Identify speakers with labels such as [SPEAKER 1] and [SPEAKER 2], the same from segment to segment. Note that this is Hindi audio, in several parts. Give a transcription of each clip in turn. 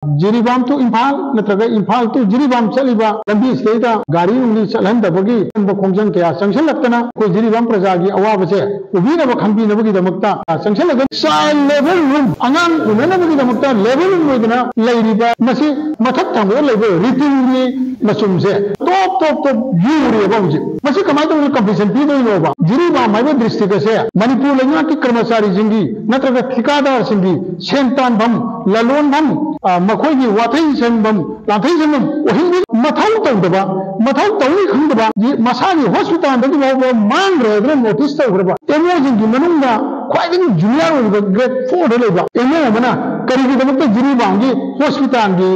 [SPEAKER 1] जिरीबाम टू इम्फाल नत्रगा इम्फाल टू जिरीबाम चलीबा लंबी स्टेदा गाड़ी उंगली चलहंदबगी खोंजन कया संगसलक्तना कोई जिरीबाम प्रजागी अवाबसे उबीनब खंबीनबगी दमक्ता संगसलग चाइल्ड लेवल रूम अंगांग उननबगी दमक्ता लेवल रूम ओइदना लैरिबा मसी मथक थांगो लेबो रिटिंगनी मसुमसे टॉप टॉप टॉप यूरिबा हुजि मसी कमाय तो कंपटीशन पीदोइनोबा जिरीबाम हाइबा डिस्ट्रिक्ट से मणिपुर लेंगा की कर्मचारी जिंगी नत्रगा ठिकादार सिंगी सेंतानभम ललोनभम मखोई वाथई सेंबम लाथई सेंबम ओहिंगी मथौ तौदबा मथौ तौनी खंदबा मसागी हॉस्पिटल दगी बाबो मांग रेद्र नोटिस तौग्रबा एमओ जिंगी मनुंगा ख्वाइदगी जूनियर ओइबा ग्रेड 4 लेबा एमओ मना करिगी दमक जिरीबांगी हॉस्पिटल की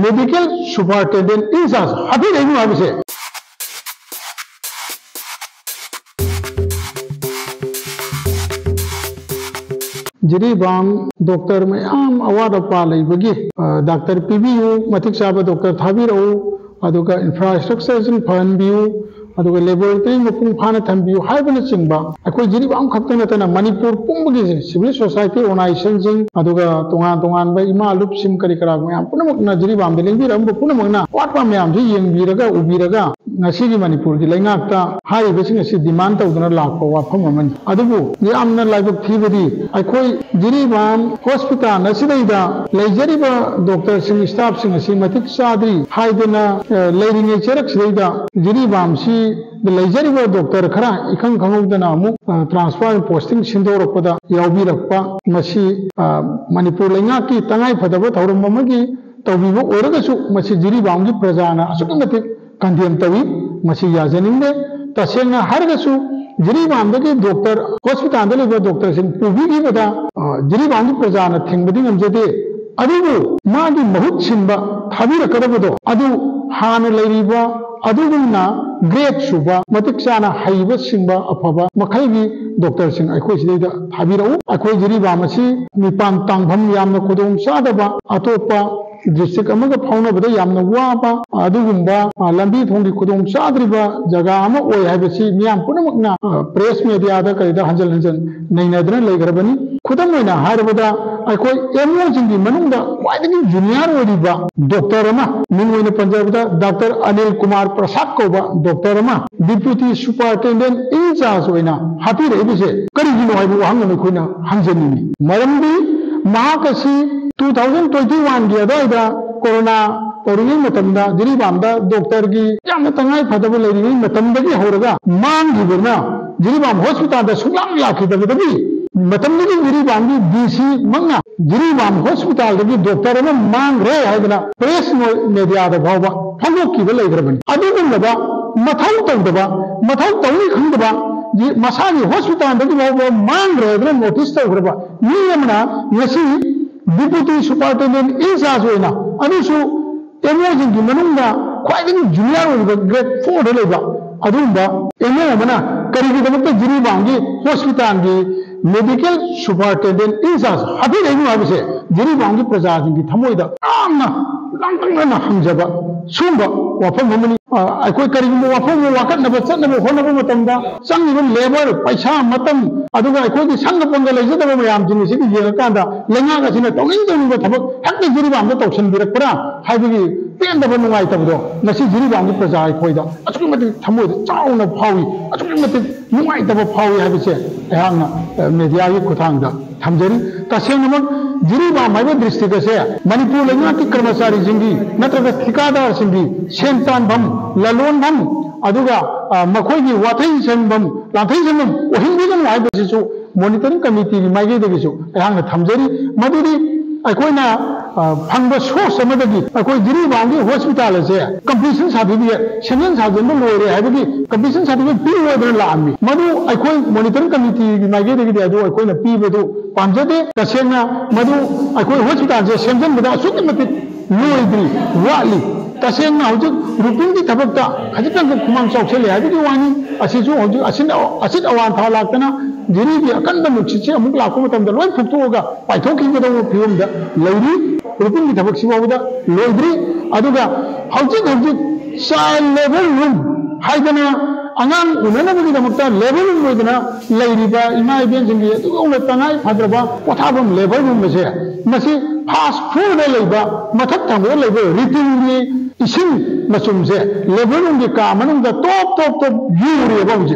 [SPEAKER 1] मेडिकल सुपरिटेंडेंट इंचार्ज हाबी रेनु हाबिसे जिरीबाम डॉक्टर मैम अवार्ड पालैबगी डॉक्टर पीबीयू मतिक चाबा डॉक्टर थाबिरऊ अदुगा इंफ्रास्ट्रक्चर फहनबियू अदुगा लेबोरेटरी मपुंग फाना थंबियू हाइबना चिंबा अखोय जिरीबाम खक्तन नतना मणिपुर पुंबगी सिविल सोसाइटी ऑर्गेनाइजेशन जिंग अदुगा तोंगान तोंगान बा इमा लुप सिम करी करा मैम पुनमकना जिरीबाम देलेंबिरम पुनमकना वाटपा मैम जी येंबिरगा उबिरगा नसीगी मणिपुर की लैंगाक्ता हारिबसिंग असि डिमांड तौदना लाखो वाफम अमन अदुबु यामना लाइबक थीबदी अखोय जिरीबाम हॉस्पिटल नसिदैदा लेजरिबा डॉक्टर सिंग स्टाफ सिंग असि मतिक चाद्री हाइदना लेरिंगे चरक सिदैदा जिरीबाम सी लेजरिबा डॉक्टर खरा इखंग खंगौदना अमुक ट्रांसफर पोस्टिंग सिंदोरकपदा यावबिरकपा मसी मणिपुर लैंगा की तंगाई फदबा थौरम अमगी तौबिबो ओरगसु मसी जिरीबाम की प्रजाना असुक मतिक कंडेम तवी मसी याजनिंगे तसेंगा हरगसु जिरीबामदगी डॉक्टर हॉस्पिटल लेबा डॉक्टर सिंह पुबीगी बदा जिरीबाम की प्रजाना थिंगबदी ngमजदे अदुबु मागी महुत सिंबा थाबिरकदबदो अदु हान लेरिबा अदुगुना ग्रेड सुबा मतिक चाना हाइबा सिंबा अफबा मखलगी डॉक्टर सिंह अखोय सिदैदा थाबिरऊ अखोय जिरीबाम असि निपान तांगभम यामना खुदोंग चादबा अतोपा डिस्ट्रिक्ट अमगा फाउनबदा यामना वाबा अदुगुंबा लंबी थोंगी खुदोंग चाद्रिबा जगह अमा ओय हाइबसि मियाम पुनमकना प्रेस मीडिया दा करिदा हंजल हंजल नैनद्रन लेगरबनी खुदम ओइना हारबदा अखोय एमओ जिंगी मनुंगदा क्वाइदगी जूनियर ओइरिबा डॉक्टर अमा मिंग ओइना पंजाबदा डॉक्टर अनिल कुमार प्रसाद कोबा डॉक्टर अमा डिप्यूटी सुपरिटेंडेंट इंचार्ज ओइना हापी रेबिसे करिगिनो हाइबु हंगनो खोइना हंजनिनि मरमदी महाकसी 2021 की अदायदा कोरोना तौरिंगै मतमदा जिरीबामदा डॉक्टर की यामना तंगाई फदबा लेरिंगै मतमदगी होरगा मांगिबना जिरीबाम हॉस्पिटल दा सुलाम लाखिदबदगी मतमदगी जिरीबाम की डीसी मंगना जिरीबाम हॉस्पिटल दगी डॉक्टर अमा मांगरे हाइदना प्रेस मीडिया दा भावबा फंगोकिबा लेगरबनी अदुगुंबदा मथौ तौदबा मथौ तौनी खंदबा मसागी हॉस्पिटल दगी भावबा मांगरे नोटिस तौग्रबा नियमना ngasi डिप्यूटी सुपरिटेंडेंट इंचार्ज होना अदुसु एमओ जिंगी मनुंगा ख्वाइदगी जूनियर ओइबा ग्रेड 4 लेबा अदुंबा एमओ मना करिगी दमक जिरीबांगी हॉस्पिटल की मेडिकल सुपरिटेंडेंट इंचार्ज हाबी रेनु हाबिसे जिरीबांगी प्रजा जिंगी थमोइदा आमना लांगना हंजबा सुंबा वाफम हमनी अखोय करिगुम वाफम वाकनबा चनबा होनबा मतमदा संगिबा लेबर पैसा मतम अदुगा अखोय की संग पंग लेजदबा मयाम जिंगी सिगी येंगाकांदा लेंगागा सिना तौनिंग तौनिंग थबक हक्के जिरीबाम दा तौसन बिरकपरा हाइबगी पेंदबा नुंगाइतबदो नसी जिरीबाम की प्रजा अखोयदा अचुक मति थमोइदा चाउना फावी अचुक मति नुंगाइतबा फावी हाबिसे अहांना मीडिया की खुथांगदा थमजरी तसेंगमक जिरीबाम हाइबा डिस्ट्रिक्ट से मणिपुर लेंगा की कर्मचारी जिंगी नत्रगा ठिकादार सिंगी सेंतानभम ललोनभम अदुगा मखोई वाथई सेंबम लाथई सेंबम ओहिंबिगम हाइबसिसु मॉनिटरिंग कमिटी की माइगेदगिसु अहांना थमजरी मदुदी अखोइना फंग सोर्स अमदगी अखोई जिरीबाम की हॉस्पिटल से कंप्लीशन सर्टिफिकेट सेंशन साजन लोरे हाइबगी कंप्लीशन सर्टिफिकेट पीओदर लामी मदु अखोई मॉनिटरिंग कमिटी की माइगेदगी अदु अखोइना पीबदु पामजदे तसेंना मदु अखोई हॉस्पिटल से सेंशन बदा सुकमति लोइद्री वाली तसेंना हजु रूटीन की थबकता खजितंग खुमांग चौकसेले हाइबगी वानी असिसु हजु असिन अवान था लाक्तना जिरीबी अकंद नुक्सिसे अमुक लाखो मतमदा लोय फुक्तोगा पाइथोखिबदो फिवमदा लैरी रूटीन की थबक सिवावदा लोइद्री अदुगा हजु चाइल्ड लेवल रूम हाइदना angang unanabagidamukta level room oidana leiriba ima ibenjingi adugna tangai fadraba pothabam level room mase fast food leiba mathak thambo leiba ritingi isin masumse level room di ka manungda top yuri bawji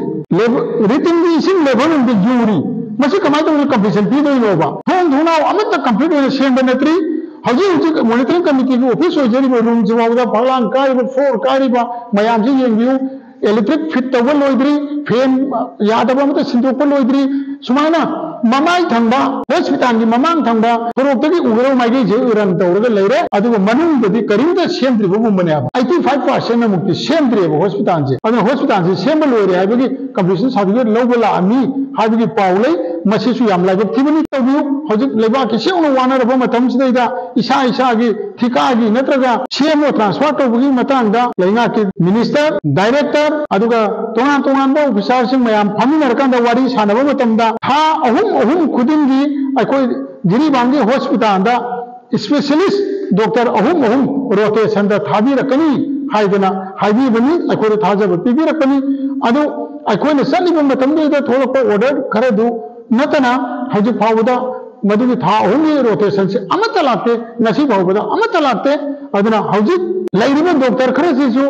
[SPEAKER 1] ritingi isin level room di yuri masi kamai to competition pi doi no ba thona amata complete oina semba natri Hajik monitoring committee office ojari room jawabda bhalan kariba 4 kariba mayam ji yengiu electric fit tawal loidri fan yadaba mata sindokpa loidri sumaina mamai thangba hospital gi mamang thangba torotagi ugaro maigi je uran tawraga leire aduga manung dadi karimda semdri bu mane 85% na mukti semdri bu hospital je adu hospital je semba loire habigi completion certificate lobala ami habigi paulai masisu yam laiba thibani tabiu hojik leba ki seunu wana raba matam sidaida isa gi thika gi natraga CMO transfer tawgi matangda lainga ki minister director aduga tongan ba officer sing mayam phaminarkan da wari sanaba matamda ha ahum khudingi akoi jiribam gi hospital da specialist doctor ahum rotation da thabi rakani haidana haibi bani akoi thajaba pibi rakani adu akoi na saliba matamda da tholopa order khare du natana hajik phawda मधुगी था होंगे रोटेशन से अमत लाते नसी बहुबदा अमत लाते अदना हौजिक लाइरिबा डॉक्टर खरे सिसु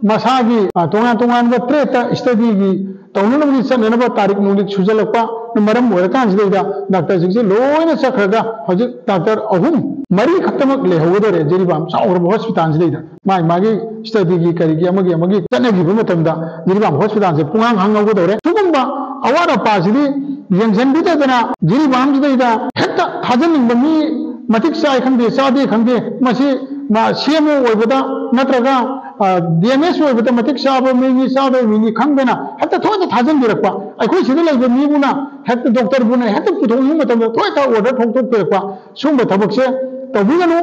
[SPEAKER 1] मसागी तोंगान ट्रेट स्टडी की तौननबगी सननबा तारीख नुलिक सुजलकपा मरम ओरकान सिदा डॉक्टर सिसे लोइना सखरगा हौजिक डॉक्टर अहुम मरी खतमक लेहवदरे जिरिबाम साउर हॉस्पिटल सिदा मागी स्टडी की करिगी अमगी तनगी मतमदा जिरिबाम हॉस्पिटल से पुंगांग हांगवदरे सुगुंबा अवारा पासिदी यंगजनबिदना जिरिबाम सिदा हेक्ता थाजनिंबा मी मतिक साय खंदे सादे खंदे मसी मा सीएमओ ओइबदा नत्रगा DMS ओइबदा मतिक साबो मिनी सादो मिनी खंगना हेक्ता थोदा थाजन बिरकपा अखोइ सिदा लैबा मीबुना हेक्ता डॉक्टर बुना हेक्ता पुथोंगी मतम थोइता ऑर्डर थोंथोक बिरकपा सुंबा थबकसे तबिगनु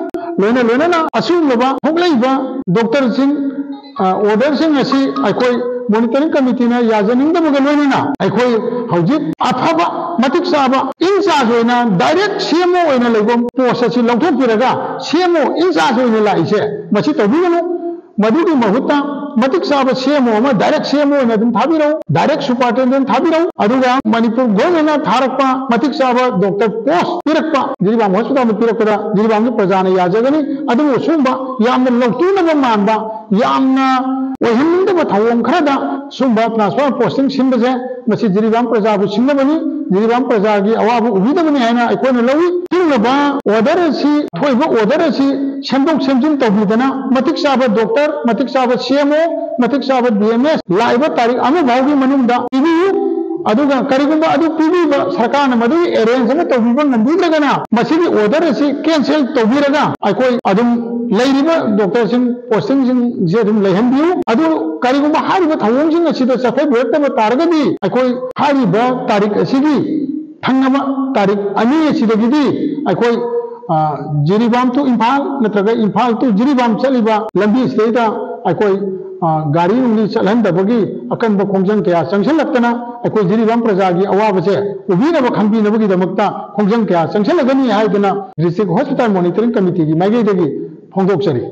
[SPEAKER 1] लोना असुंबा थोगलैबा डॉक्टर सिंह ऑर्डर सिंह असि अखोइ मॉनिटरिंग कमिटी ना याजनिंग लोना अखोइ हौजिक अफबा मतिक साबा इंचार्ज होना डायरेक्ट CMO होना लेबो पोस्ट असि लौथोकपिरगा CMO इंचार्ज होना लाइसे मछि तबिगनु मधुगी महुता मतिक साबा CMO मा डायरेक्ट CMO होना दम थाबिरो डायरेक्ट सुपरिटेंडेंट थाबिरो अदुगा मणिपुर गवर्नमेंट थारकपा मतिक साबा डॉक्टर पोस्ट पिरकपा जिरिबाम हॉस्पिटल में पिरकदा जिरिबाम की प्रजाने याजगनी अदु सुंबा यामना लौतुनबा मानबा यामना ओहिमिंदबा थावों खरदा सुंबा ट्रांसफर पोस्टिंग सिंबजे मछि जिरिबाम प्रजाबु सिंगबनी जिरिबाम प्रजा की अवाबु उबिदबनी हैना अखोना लवी तिंगबा ऑर्डर असि थोइबा ऑर्डर असि सेमदोक सेमजिन तौबिदना मतिक साबा डॉक्टर मतिक साबा CMO मतिक साबा DMS लाइबा तारीख अनु भावगी मनुंदा इबियु अदुगा करिगुंबा अदु पिबिबा सरकार न मदु अरेंजमेंट तौबिबा नंदिलगना मसिगी ऑर्डर असि कैंसिल तौबिरगा अखोइ अदुम लैरिबा डॉक्टर सिंह पोस्टिंग सिंह जे अदुम लैहनबियु अदु करिगुंबा हारिबा थावों सिंह असिदा सफै बेरतबा तारगदी अखोइ हारिबा तारीख असिगी थंगबा तारीख अनि असिदगिदी अखोइ जिरिबाम टू इम्फाल नत्रगा इम्फाल टू जिरिबाम चलिबा लंबी स्टेदा अखोइ गाड़ी उंगली चलहनदबगी अकनब खोंजंग कया चंगसलक्तना अखोइ जिरिबाम प्रजागी अवाबसे उबिनब खंबिनबगीदमक्ता खोंजंग कया चंगसलगनी हाइदना डिस्ट्रिक्ट हॉस्पिटल मॉनिटरिंग कमिटी की माइगेदगी फोंदोकसरी।